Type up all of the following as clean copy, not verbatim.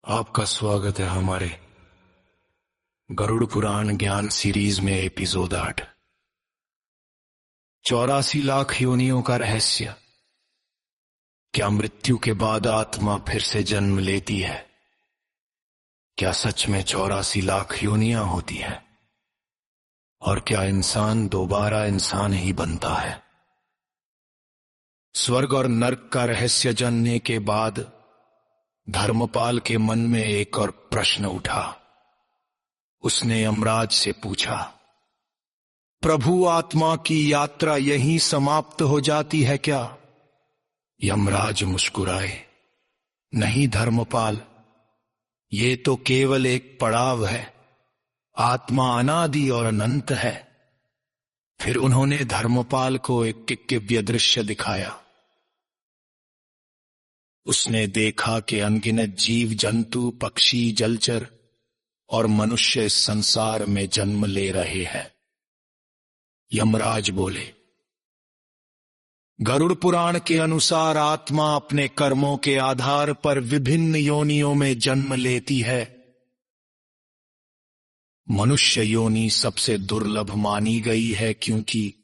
आपका स्वागत है हमारे गरुड़ पुराण ज्ञान सीरीज में एपिसोड 8 84 लाख योनियों का रहस्य। क्या मृत्यु के बाद आत्मा फिर से जन्म लेती है? क्या सच में 84 लाख योनियां होती है? और क्या इंसान दोबारा इंसान ही बनता है? स्वर्ग और नर्क का रहस्य जानने के बाद धर्मपाल के मन में एक और प्रश्न उठा। उसने यमराज से पूछा, प्रभु, आत्मा की यात्रा यहीं समाप्त हो जाती है क्या? यमराज मुस्कुराए, नहीं धर्मपाल, ये तो केवल एक पड़ाव है। आत्मा अनादि और अनंत है। फिर उन्होंने धर्मपाल को एक दिव्य दृश्य दिखाया। उसने देखा कि अनगिनत जीव जंतु, पक्षी, जलचर और मनुष्य इस संसार में जन्म ले रहे हैं। यमराज बोले, गरुड़ पुराण के अनुसार आत्मा अपने कर्मों के आधार पर विभिन्न योनियों में जन्म लेती है। मनुष्य योनि सबसे दुर्लभ मानी गई है, क्योंकि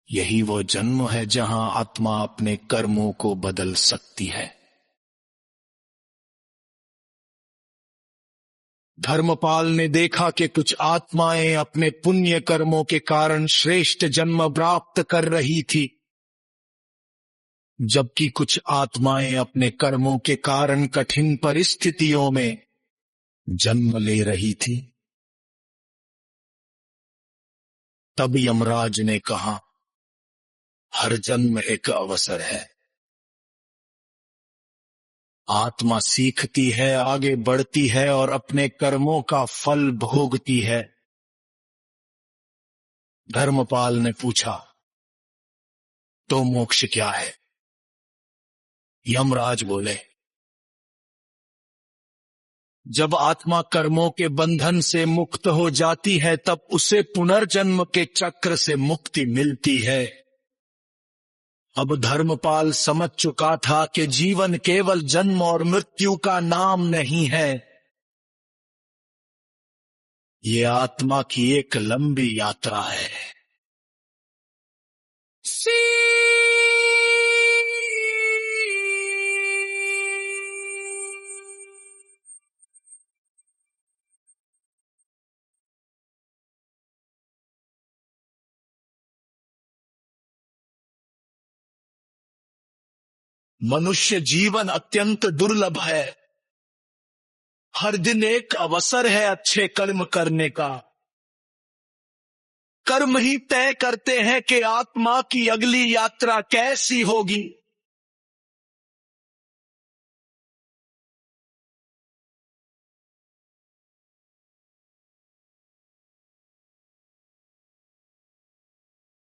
यही वो जन्म है जहां आत्मा अपने कर्मों को बदल सकती है। धर्मपाल ने देखा कि कुछ आत्माएं अपने पुण्य कर्मों के कारण श्रेष्ठ जन्म प्राप्त कर रही थी, जबकि कुछ आत्माएं अपने कर्मों के कारण कठिन परिस्थितियों में जन्म ले रही थी। तब यमराज ने कहा, हर जन्म एक अवसर है। आत्मा सीखती है, आगे बढ़ती है और अपने कर्मों का फल भोगती है। धर्मपाल ने पूछा, तो मोक्ष क्या है? यमराज बोले, जब आत्मा कर्मों के बंधन से मुक्त हो जाती है, तब उसे पुनर्जन्म के चक्र से मुक्ति मिलती है। अब धर्मपाल समझ चुका था कि जीवन केवल जन्म और मृत्यु का नाम नहीं है। ये आत्मा की एक लंबी यात्रा है। मनुष्य जीवन अत्यंत दुर्लभ है। हर दिन एक अवसर है अच्छे कर्म करने का। कर्म ही तय करते हैं कि आत्मा की अगली यात्रा कैसी होगी।